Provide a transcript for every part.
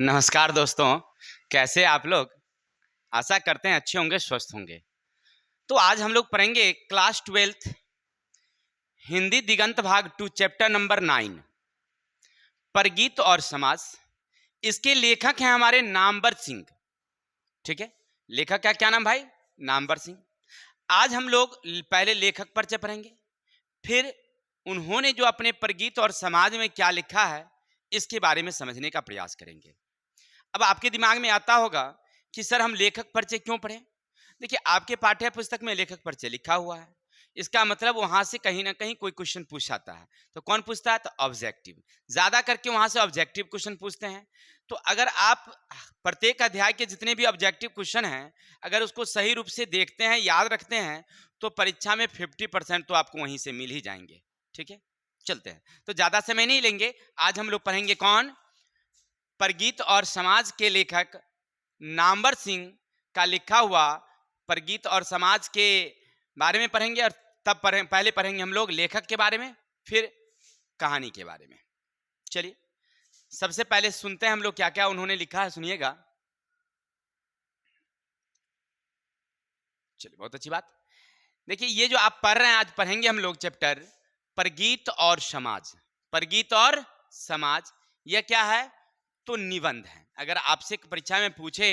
नमस्कार दोस्तों, कैसे आप लोग? आशा करते हैं अच्छे होंगे, स्वस्थ होंगे। तो आज हम लोग पढ़ेंगे क्लास 12th हिंदी दिगंत भाग 2 चैप्टर नंबर 9 परगीत और समाज। इसके लेखक हैं हमारे नामवर सिंह। ठीक है, लेखक का क्या नाम भाई? नामवर सिंह। आज हम लोग पहले लेखक परिचय पढ़ेंगे, फिर उन्होंने जो अपने परगीत और समाज में क्या लिखा है इसके बारे में समझने का प्रयास करेंगे। अब आपके दिमाग में आता होगा कि सर हम लेखक परिचय क्यों पढ़ें? देखिए, आपके पाठ्य पुस्तक में लेखक परिचय लिखा हुआ है, इसका मतलब वहां से कहीं ना कहीं कोई क्वेश्चन पूछ आता है। तो कौन पूछता है? तो ऑब्जेक्टिव। ज्यादा करके वहां से ऑब्जेक्टिव क्वेश्चन पूछते हैं। तो अगर आप प्रत्येक अध्याय के जितने भी ऑब्जेक्टिव क्वेश्चन हैं, अगर उसको सही रूप से देखते हैं, याद रखते हैं, तो परीक्षा में 50% तो आपको वहीं से मिल ही जाएंगे। ठीक है, चलते हैं। तो ज्यादा समय नहीं लेंगे। आज हम लोग पढ़ेंगे कौन? परगीत और समाज के लेखक नामवर सिंह का लिखा हुआ परगीत और समाज के बारे में पढ़ेंगे। और तब पहले पढ़ेंगे हम लोग लेखक के बारे में, फिर कहानी के बारे में। चलिए, सबसे पहले सुनते हैं हम लोग क्या क्या उन्होंने लिखा है, सुनिएगा। चलिए, बहुत अच्छी बात। देखिए, ये जो आप पढ़ रहे हैं, आज पढ़ेंगे हम लोग चैप्टर परगीत और समाज। परगीत और समाज यह क्या है? तो निबंध है। अगर आपसे परीक्षा में पूछे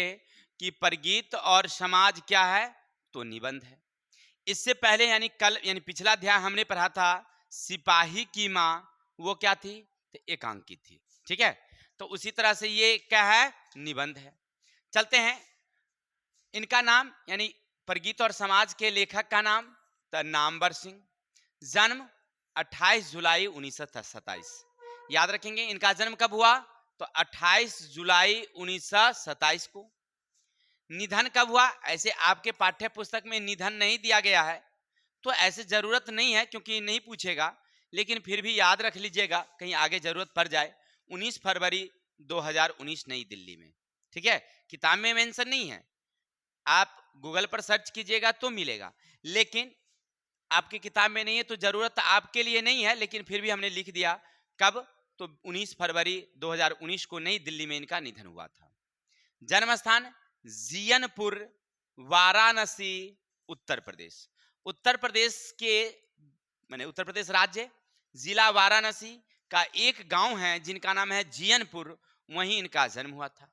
कि परगीत और समाज क्या है, तो निबंध है। इससे पहले यानी पिछला अध्याय हमने पढ़ा था सिपाही की माँ, वो क्या थी? तो एकांकी थी। ठीक है, तो उसी तरह से ये क्या है? निबंध है। चलते हैं। इनका नाम यानी परगीत और समाज के लेखक का नाम तो नामवर सिंह। जन्म 28 जुलाई 1927। याद रखेंगे इनका जन्म कब हुआ? तो 28 जुलाई 1927 को। निधन कब हुआ? ऐसे आपके पाठ्य पुस्तक में निधन नहीं दिया गया है, तो ऐसे जरूरत नहीं है क्योंकि नहीं पूछेगा, लेकिन फिर भी याद रख लीजिएगा कहीं आगे जरूरत पड़ जाए। 19 फरवरी 2019 नई दिल्ली में। ठीक है, किताब में मेंशन नहीं है, आप गूगल पर सर्च कीजिएगा तो मिलेगा, लेकिन आपकी किताब में नहीं है तो जरूरत आपके लिए नहीं है, लेकिन फिर भी हमने लिख दिया। कब? तो 19 फरवरी 2019 को नई दिल्ली में इनका निधन हुआ था। जन्म स्थान जियनपुर, वाराणसी, उत्तर प्रदेश। उत्तर प्रदेश के माने उत्तर प्रदेश राज्य, जिला वाराणसी का एक गांव है जिनका नाम है जियनपुर, वहीं इनका जन्म हुआ था।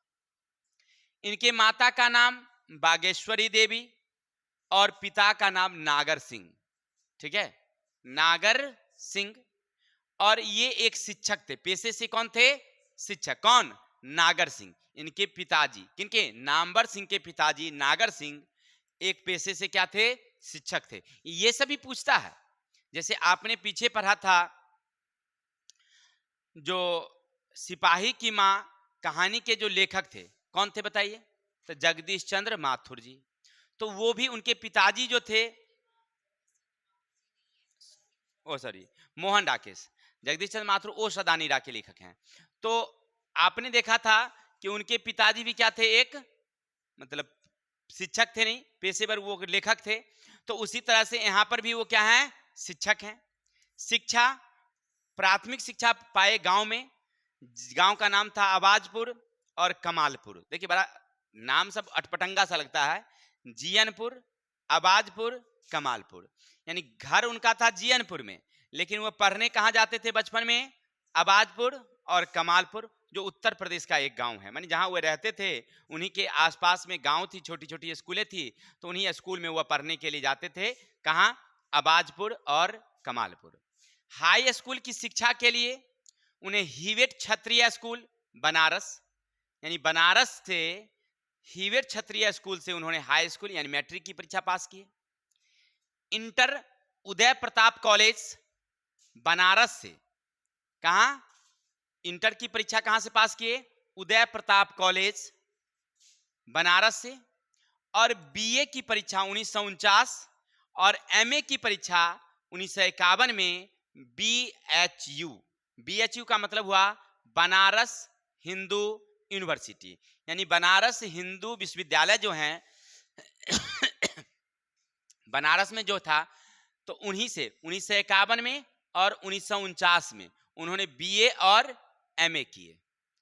इनके माता का नाम बागेश्वरी देवी और पिता का नाम नागर सिंह। ठीक है, नागर सिंह। और ये एक शिक्षक थे, पेशे से कौन थे? शिक्षक। कौन? नागर सिंह। इनके पिताजी, किनके? नामवर सिंह के पिताजी नागर सिंह एक पेशे से क्या थे? शिक्षक थे। ये सभी पूछता है। जैसे आपने पीछे पढ़ा था जो सिपाही की माँ कहानी के जो लेखक थे, कौन थे बताइए? तो जगदीश चंद्र माथुर जी। तो वो भी उनके पिताजी जो थे, ओ सॉरी, मोहन राकेश। जगदीश चंद्र माथुर ओ सदानी रा के लेखक हैं। तो आपने देखा था कि उनके पिताजी भी क्या थे? एक मतलब शिक्षक थे, नहीं पेशेवर, वो लेखक थे। तो उसी तरह से यहाँ पर भी वो क्या है? शिक्षक हैं। शिक्षा, प्राथमिक शिक्षा पाए गांव में। गांव का नाम था आबाजपुर और कमालपुर। देखिए, बड़ा नाम सब अटपटंगा सा लगता है। जियनपुर, आबाजपुर, कमालपुर। यानी घर उनका था जियनपुर में, लेकिन वो पढ़ने कहाँ जाते थे बचपन में? आबाजपुर और कमालपुर, जो उत्तर प्रदेश का एक गांव है। मानी जहां वो रहते थे उन्हीं के आसपास में गांव थी, छोटी छोटी स्कूलें थी, तो उन्हीं स्कूल में वो पढ़ने के लिए जाते थे। कहाँ? आबाजपुर और कमालपुर। हाई स्कूल की शिक्षा के लिए उन्हें हीवेट क्षत्रिय स्कूल बनारस, यानी बनारस से हीवेट क्षत्रिय स्कूल से उन्होंने हाई स्कूल यानी मैट्रिक की परीक्षा पास की। इंटर उदय प्रताप कॉलेज बनारस से। कहां? इंटर की परीक्षा कहां से पास किए? उदय प्रताप कॉलेज बनारस से। और बीए की परीक्षा 1949 और एमए की परीक्षा 1951 में बीएचयू। बीएचयू का मतलब हुआ बनारस हिंदू यूनिवर्सिटी, यानी बनारस हिंदू विश्वविद्यालय जो है बनारस में जो था, तो उन्हीं से 1951 में और 1949 में उन्होंने बीए और एमए किए।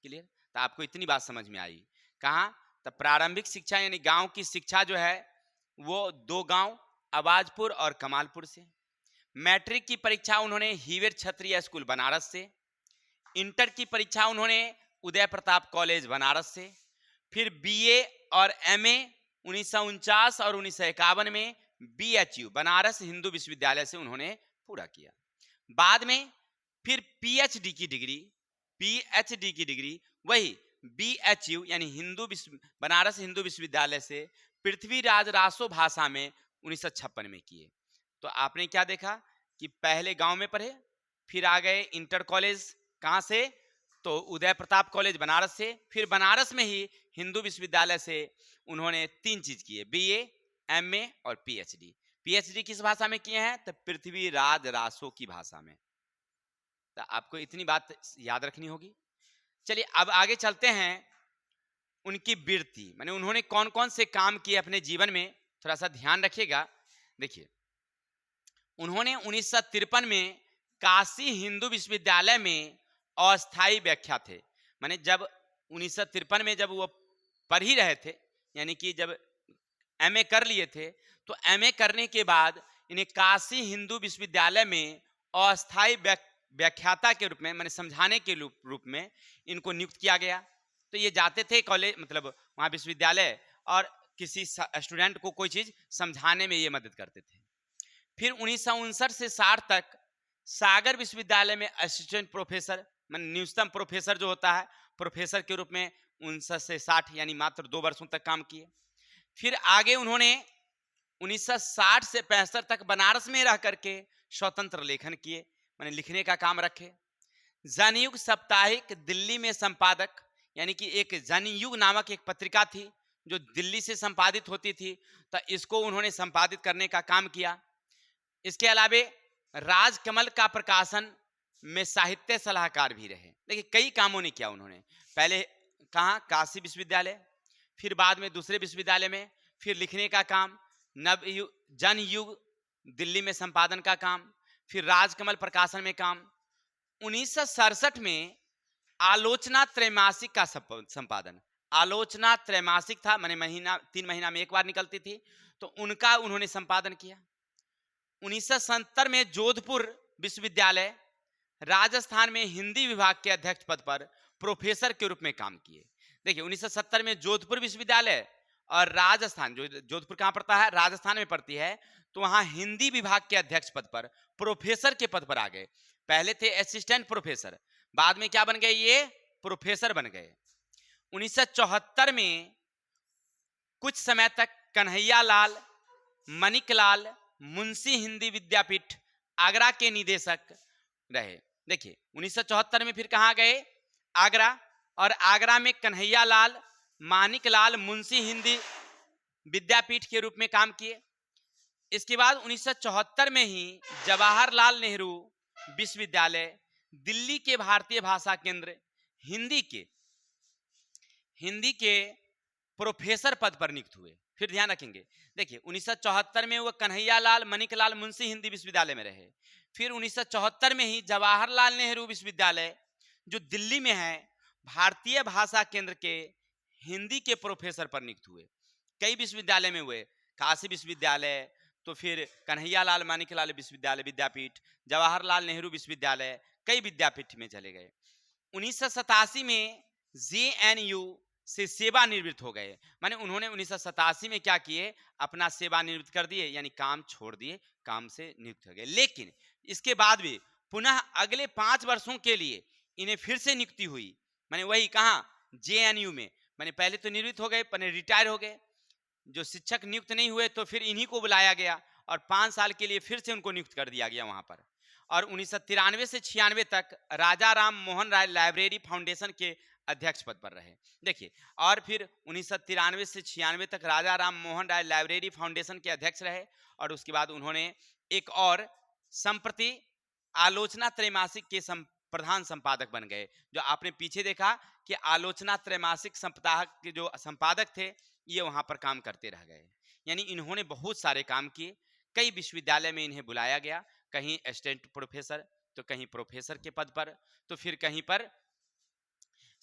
क्लियर? तो आपको इतनी बात समझ में आई। कहाँ? तो प्रारंभिक शिक्षा यानी गांव की शिक्षा जो है वो 2 गांव आवाजपुर और कमालपुर से। मैट्रिक की परीक्षा उन्होंने हीवेर क्षत्रिय स्कूल बनारस से। इंटर की परीक्षा उन्होंने उदय प्रताप कॉलेज बनारस से। फिर बीए और एमए 1949 और 1951 में बीएचयू बनारस हिंदू विश्वविद्यालय से उन्होंने पूरा किया। बाद में फिर पीएचडी की डिग्री वही बीएचयू यानी बनारस हिंदू विश्वविद्यालय से पृथ्वीराज रासो भाषा में 1956 में किए। तो आपने क्या देखा कि पहले गांव में पढ़े, फिर आ गए इंटर कॉलेज कहाँ से? तो उदय प्रताप कॉलेज बनारस से। फिर बनारस में ही हिंदू विश्वविद्यालय से उन्होंने 3 चीज किए, बीए, एमए और पीएचडी। पीएचडी किस भाषा में किए हैं? तो पृथ्वीराज रासो की भाषा में। तो आपको इतनी बात याद रखनी होगी। चलिए अब आगे चलते हैं। उनकी वृत्ति माने उन्होंने कौन कौन से काम किए अपने जीवन में, थोड़ा सा ध्यान रखिएगा। देखिए, उन्होंने 1953 में काशी हिंदू विश्वविद्यालय में अस्थायी व्याख्या थे। माने जब 1953 में जब वो पढ़ ही रहे थे, यानी कि जब एमए कर लिए थे, तो एमए करने के बाद इन्हें काशी हिंदू विश्वविद्यालय में अस्थायी व्याख्याता के रूप में माने समझाने के रूप में इनको नियुक्त किया गया। तो ये जाते थे कॉलेज मतलब वहाँ विश्वविद्यालय और किसी स्टूडेंट को कोई चीज समझाने में ये मदद करते थे। फिर 1959 से 60 तक सागर विश्वविद्यालय में असिस्टेंट प्रोफेसर माने न्यूनतम प्रोफेसर जो होता है प्रोफेसर के रूप में 59 से 60 यानी मात्र 2 वर्षों तक काम किए। फिर आगे उन्होंने 1960 से 65 तक बनारस में रह करके स्वतंत्र लेखन किए, माने लिखने का काम रखे। जनयुग साप्ताहिक दिल्ली में संपादक यानी कि एक जनयुग नामक एक पत्रिका थी जो दिल्ली से संपादित होती थी, तो इसको उन्होंने संपादित करने का काम किया। इसके अलावे राजकमल का प्रकाशन में साहित्य सलाहकार भी रहे। देखिए कई कामों ने किया उन्होंने। पहले कहाँ? काशी विश्वविद्यालय, फिर बाद में दूसरे विश्वविद्यालय में, फिर लिखने का काम, जनयुग दिल्ली में संपादन का काम, फिर राजकमल प्रकाशन में काम। 1967 में आलोचना त्रैमासिक का संपादन। आलोचना त्रैमासिक था, माने 3 महीना में एक बार निकलती थी, तो उनका उन्होंने संपादन किया। 1970 में जोधपुर विश्वविद्यालय राजस्थान में हिंदी विभाग के अध्यक्ष पद पर प्रोफेसर के रूप में काम किए। देखिए 1970 में जोधपुर विश्वविद्यालय और राजस्थान, जो जोधपुर कहाँ पड़ता है? राजस्थान में पड़ती है, तो वहां हिंदी विभाग के अध्यक्ष पद पर प्रोफेसर के पद पर आ गए। पहले थे असिस्टेंट प्रोफेसर, बाद में क्या बन गए? ये प्रोफेसर बन गए। 1974 में कुछ समय तक कन्हैया लाल मणिकलाल मुंशी हिंदी विद्यापीठ आगरा के निदेशक रहे। देखिए 1974 में फिर कहाँ गए? आगरा, और आगरा में कन्हैया लाल मानिकलाल मुंशी हिंदी विद्यापीठ के रूप में काम किए। इसके बाद 1974 में ही जवाहरलाल नेहरू विश्वविद्यालय दिल्ली के भारतीय भाषा केंद्र हिंदी के प्रोफेसर पद पर नियुक्त हुए। फिर ध्यान रखेंगे, देखिए 1974 में वो कन्हैया लाल मणिकलाल मुंशी हिंदी विश्वविद्यालय में रहे। फिर 1974 में ही जवाहरलाल नेहरू विश्वविद्यालय जो दिल्ली में है भारतीय भाषा केंद्र के हिंदी के प्रोफेसर पर नियुक्त हुए। कई विश्वविद्यालय में हुए, काशी विश्वविद्यालय, तो फिर कन्हैया लाल मानिकलाल विश्वविद्यालय विद्यापीठ, जवाहरलाल नेहरू विश्वविद्यालय, कई विद्यापीठ में चले गए। 1987 में जेएनयू से सेवानिवृत्त हो गए। माने उन्होंने 1987 में क्या किए? अपना सेवानिवृत्त कर दिए, यानी काम छोड़ दिए, काम से नियुक्त हो गए। लेकिन इसके बाद भी पुनः अगले 5 वर्षों के लिए इन्हें फिर से नियुक्ति हुई। माने वही कहाँ? जेएनयू में। माने पहले तो निवृत्त हो गए, पहले रिटायर हो गए, जो शिक्षक नियुक्त नहीं हुए तो फिर इन्हीं को बुलाया गया और 5 साल के लिए फिर से उनको नियुक्त कर दिया गया वहां पर। और 1993 से 96 तक राजा राम मोहन राय लाइब्रेरी फाउंडेशन के अध्यक्ष पद पर रहे। देखिए, और फिर 1993 से 96 तक राजा राम मोहन राय लाइब्रेरी फाउंडेशन के अध्यक्ष रहे। और उसके बाद उन्होंने एक और संप्रति आलोचना त्रैमासिक के प्रधान संपादक बन गए। जो आपने पीछे देखा कि आलोचना त्रैमासिक सप्ताह के जो संपादक थे ये वहां पर काम करते रह गए। यानी इन्होंने बहुत सारे काम किए। कई विश्वविद्यालय में इन्हें बुलाया गया, कहीं असिस्टेंट प्रोफेसर, तो कहीं प्रोफेसर के पद पर, तो फिर कहीं पर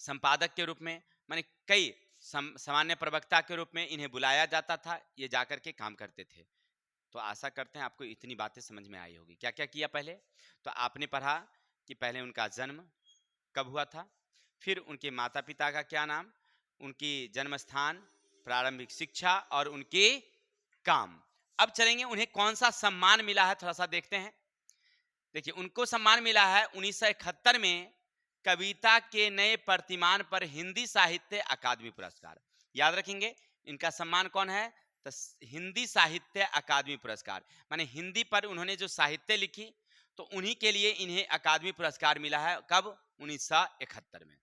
संपादक के रूप में, माने कई सामान्य प्रवक्ता के रूप में इन्हें बुलाया जाता था, ये जाकर के काम करते थे। तो आशा करते हैं आपको इतनी बातें समझ में आई होगी। क्या क्या किया पहले, तो आपने पढ़ा कि पहले उनका जन्म कब हुआ था, फिर उनके माता पिता का क्या नाम, उनकी जन्म स्थान, प्रारंभिक शिक्षा और उनके काम। अब चलेंगे उन्हें कौन सा सम्मान मिला है, थोड़ा सा देखते हैं। देखिए, उनको सम्मान मिला है 1971 में कविता के नए प्रतिमान पर हिंदी साहित्य अकादमी पुरस्कार। याद रखेंगे इनका सम्मान कौन है, तो हिंदी साहित्य अकादमी पुरस्कार, माने हिंदी पर उन्होंने जो साहित्य लिखी तो उन्हीं के लिए इन्हें अकादमी पुरस्कार मिला है। कब, 1971 में।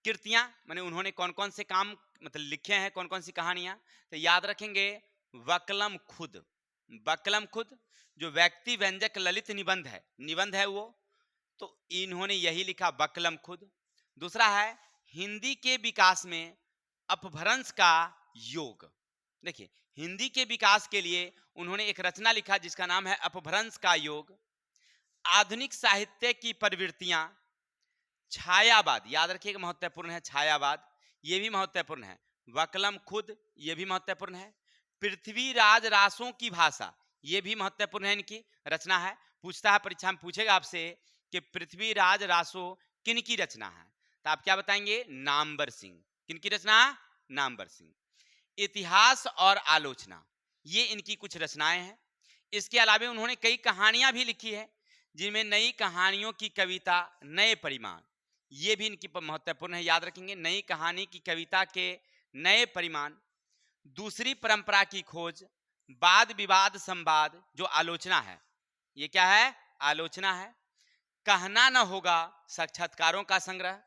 कृतियां, माने उन्होंने कौन कौन से काम मतलब लिखे हैं, कौन कौन सी कहानियां, तो याद रखेंगे वकलम खुद। वकलम खुद जो व्यक्ति व्यंजक ललित निबंध है वो, तो इन्होंने यही लिखा वकलम खुद। दूसरा है हिंदी के विकास में अपभ्रंश का योग। देखिए, हिंदी के विकास के लिए उन्होंने एक रचना लिखा जिसका नाम है अपभ्रंश का योग। आधुनिक साहित्य की प्रवृत्तियां, छायावाद, याद रखिएगा महत्वपूर्ण है, छायावाद ये भी महत्वपूर्ण है। वकलम खुद ये भी महत्वपूर्ण है। पृथ्वीराज रासों की भाषा ये भी महत्वपूर्ण है, इनकी रचना है। पूछता है परीक्षा में, पूछेगा आपसे कि पृथ्वीराज रासो किन की रचना है, तो आप क्या बताएंगे, नामवर सिंह। किन की रचना, नामवर सिंह। इतिहास और आलोचना ये इनकी कुछ रचनाएं हैं। इसके अलावा उन्होंने कई कहानियां भी लिखी है, जिनमें नई कहानियों की कविता, नए परिमाण ये भी इनकी महत्वपूर्ण है। याद रखेंगे, नई कहानी की कविता के नए परिमाण, दूसरी परंपरा की खोज, वाद विवाद संवाद जो आलोचना है, ये क्या है, आलोचना है। कहना न होगा साक्षात्कारों का संग्रह,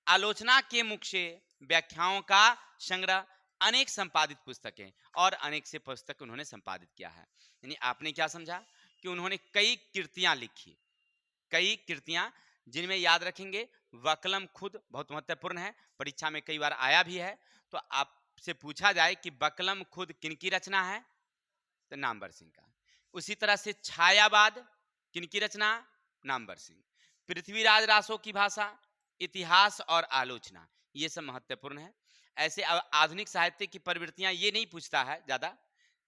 आलोचना के मुख से व्याख्याओं का संग्रह, अनेक संपादित पुस्तकें और अनेक से पुस्तक उन्होंने संपादित किया है। यानी आपने क्या समझा कि उन्होंने कई कृतियां लिखी, कई कृतियां, जिनमें याद रखेंगे वकलम खुद बहुत महत्वपूर्ण है, परीक्षा में कई बार आया भी है। तो आपसे पूछा जाए कि वकलम खुद किनकी रचना है, तो नामवर सिंह का। उसी तरह से छायावाद किनकी रचना, नामवर सिंह। पृथ्वीराज रासो की भाषा, इतिहास और आलोचना ये सब महत्वपूर्ण है। ऐसे आधुनिक साहित्य की प्रवृत्तियां ये नहीं पूछता है ज्यादा,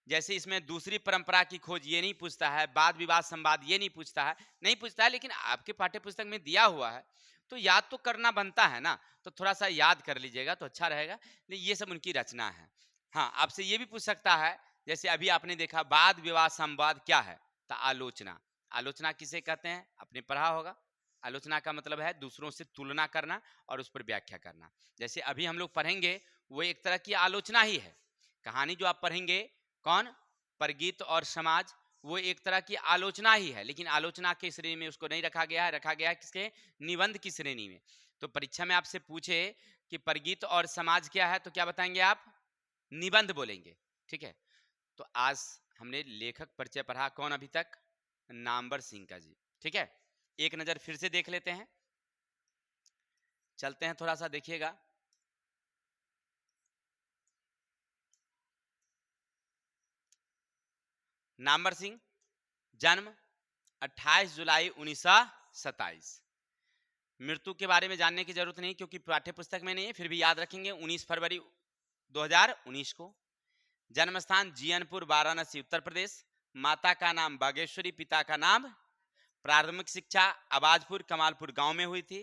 जैसे इसमें दूसरी परंपरा की खोज ये नहीं पूछता है, वाद विवाद संवाद ये नहीं पूछता है, लेकिन आपके पाठ्य पुस्तक में दिया हुआ है तो याद तो करना बनता है ना, तो थोड़ा सा याद कर लीजिएगा तो अच्छा रहेगा। लेकिन ये सब उनकी रचना है। हाँ, आपसे ये भी पूछ सकता है, जैसे अभी आपने देखा वाद विवाद संवाद क्या है, तो आलोचना। आलोचना किसे कहते हैं, आपने पढ़ा होगा। आलोचना का मतलब है दूसरों से तुलना करना और उस पर व्याख्या करना। जैसे अभी हम लोग पढ़ेंगे वो एक तरह की आलोचना ही है। कहानी जो आप पढ़ेंगे कौन, परगीत और समाज, वो एक तरह की आलोचना ही है, लेकिन आलोचना की श्रेणी में उसको नहीं रखा गया है, रखा गया है किसके, निबंध की श्रेणी में। तो परीक्षा में आपसे पूछे कि परगीत और समाज क्या है, तो क्या बताएंगे आप, निबंध बोलेंगे। ठीक है, तो आज हमने लेखक परिचय पढ़ा, कौन अभी तक, नामवर सिंह का जी। ठीक है, एक नजर फिर से देख लेते हैं, चलते हैं थोड़ा सा देखिएगा। नामवर सिंह जन्म 28 जुलाई 1927। मृत्यु के बारे में जानने की जरूरत नहीं क्योंकि पाठ्य पुस्तक में नहीं है, फिर भी याद रखेंगे 19 फरवरी 2019 को। जन्म स्थान जियनपुर वाराणसी उत्तर प्रदेश। माता का नाम बागेश्वरी, पिता का नाम। प्राथमिक शिक्षा आबाजपुर कमालपुर गांव में हुई थी।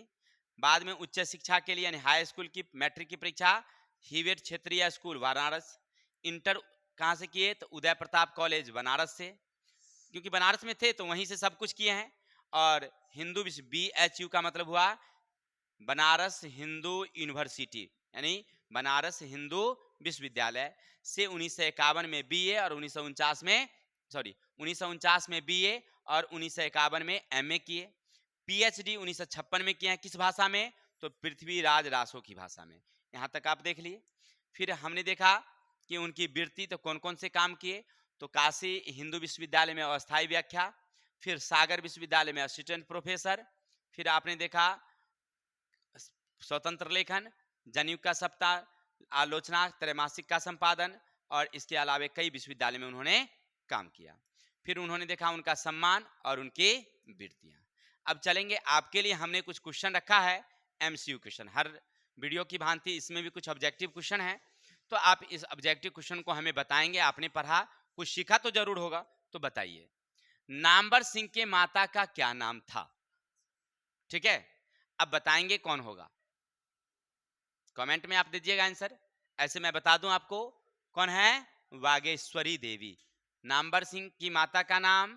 बाद में उच्च शिक्षा के लिए यानी हाई स्कूल की मैट्रिक की परीक्षा हीवेट क्षेत्रीय स्कूल वाराणस। इंटर कहाँ से किए, तो उदय प्रताप कॉलेज बनारस से, क्योंकि बनारस में थे तो वहीं से सब कुछ किए हैं। और हिंदू BHU का मतलब हुआ बनारस हिंदू यूनिवर्सिटी, यानी बनारस हिंदू विश्वविद्यालय से 1951 में BA और 1949 में 1949 में BA और 1951 में MA किए। PhD 1956 में किए हैं, किस भाषा में, तो पृथ्वीराज रासो की भाषा में। यहाँ तक आप देख लिए। फिर हमने देखा कि उनकी वृत्ति तो कौन कौन से काम किए, तो काशी हिंदू विश्वविद्यालय में अस्थायी व्याख्या, फिर सागर विश्वविद्यालय में असिस्टेंट प्रोफेसर, फिर आपने देखा स्वतंत्र लेखन, जनेऊ का सप्ताह, आलोचना त्रैमासिक का संपादन, और इसके अलावा कई विश्वविद्यालय में उन्होंने काम किया। फिर उन्होंने देखा उनका सम्मान और उनकी वृत्तियां। अब चलेंगे, आपके लिए हमने कुछ क्वेश्चन रखा है MCQ क्वेश्चन। हर वीडियो की भांति इसमें भी कुछ ऑब्जेक्टिव क्वेश्चन है, तो आप इस ऑब्जेक्टिव क्वेश्चन को हमें बताएंगे। आपने पढ़ा, कुछ सीखा तो जरूर होगा, तो बताइए। नामवर सिंह के माता का क्या नाम था? ठीक है, अब बताएंगे कौन होगा, कमेंट में आप दीजिएगा आंसर। ऐसे मैं बता दूं आपको कौन है, बागेश्वरी देवी। नामवर सिंह की माता का नाम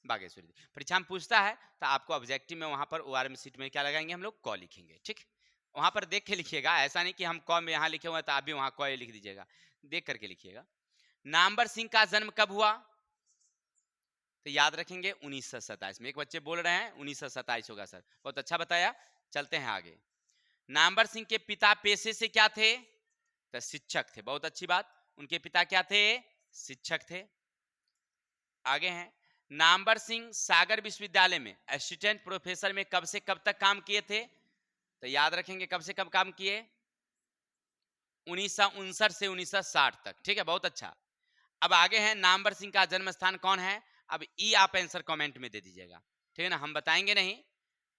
बागेश्वरी देवी। परीक्षा में पूछता है तो आपको ऑब्जेक्टिव में वहां पर ORM सीट में क्या लगाएंगे हम लोग, क लिखेंगे। ठीक, वहां पर देख के लिखिएगा, ऐसा नहीं कि हम क में यहाँ लिखे हुए हैं तो आप भी वहां क लिख दीजिएगा, देख करके लिखिएगा। नामवर सिंह का जन्म कब हुआ? तो याद रखेंगे 1927 में। एक बच्चे बोल रहे हैं 1927 होगा सर, बहुत अच्छा बताया। चलते हैं आगे। नामवर सिंह के पिता पेशे से क्या थे? तो शिक्षक थे, बहुत अच्छी बात। उनके पिता क्या थे? शिक्षक थे। आगे हैं, नामवर सिंह सागर विश्वविद्यालय में असिस्टेंट प्रोफेसर में कब से कब तक काम किए थे? तो याद रखेंगे कब से कब काम किए, 1959 से 1960 तक। ठीक है, बहुत अच्छा। अब आगे हैं, नामवर सिंह का जन्म स्थान कौन है? अब ई आप आंसर कमेंट में दे दीजिएगा, ठीक है ना, हम बताएंगे नहीं,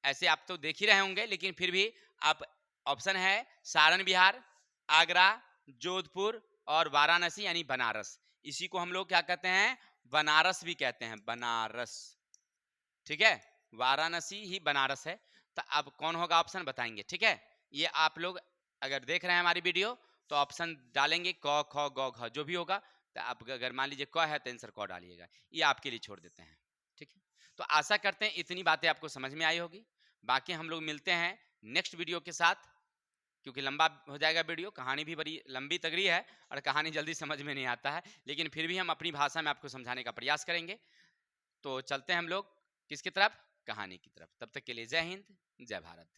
ऐसे आप तो देख ही रहे होंगे, लेकिन फिर भी आप, ऑप्शन है सारण बिहार, आगरा, जोधपुर और वाराणसी यानी बनारस। इसी को हम लोग क्या कहते हैं, बनारस भी कहते हैं, बनारस। ठीक है, वाराणसी ही बनारस है। तो अब कौन होगा ऑप्शन बताएंगे। ठीक है, ये आप लोग अगर देख रहे हैं हमारी वीडियो तो ऑप्शन डालेंगे, क ख ग घ जो भी होगा। तो आप अगर मान लीजिए क है तो आंसर क डालिएगा, ये आपके लिए छोड़ देते हैं। ठीक है, तो आशा करते हैं इतनी बातें आपको समझ में आई होगी। बाकी हम लोग मिलते हैं नेक्स्ट वीडियो के साथ, क्योंकि लंबा हो जाएगा वीडियो, कहानी भी बड़ी लंबी तगड़ी है और कहानी जल्दी समझ में नहीं आता है, लेकिन फिर भी हम अपनी भाषा में आपको समझाने का प्रयास करेंगे। तो चलते हैं हम लोग किसकी तरफ, कहानी की तरफ। तब तक के लिए जय हिंद, जय भारत।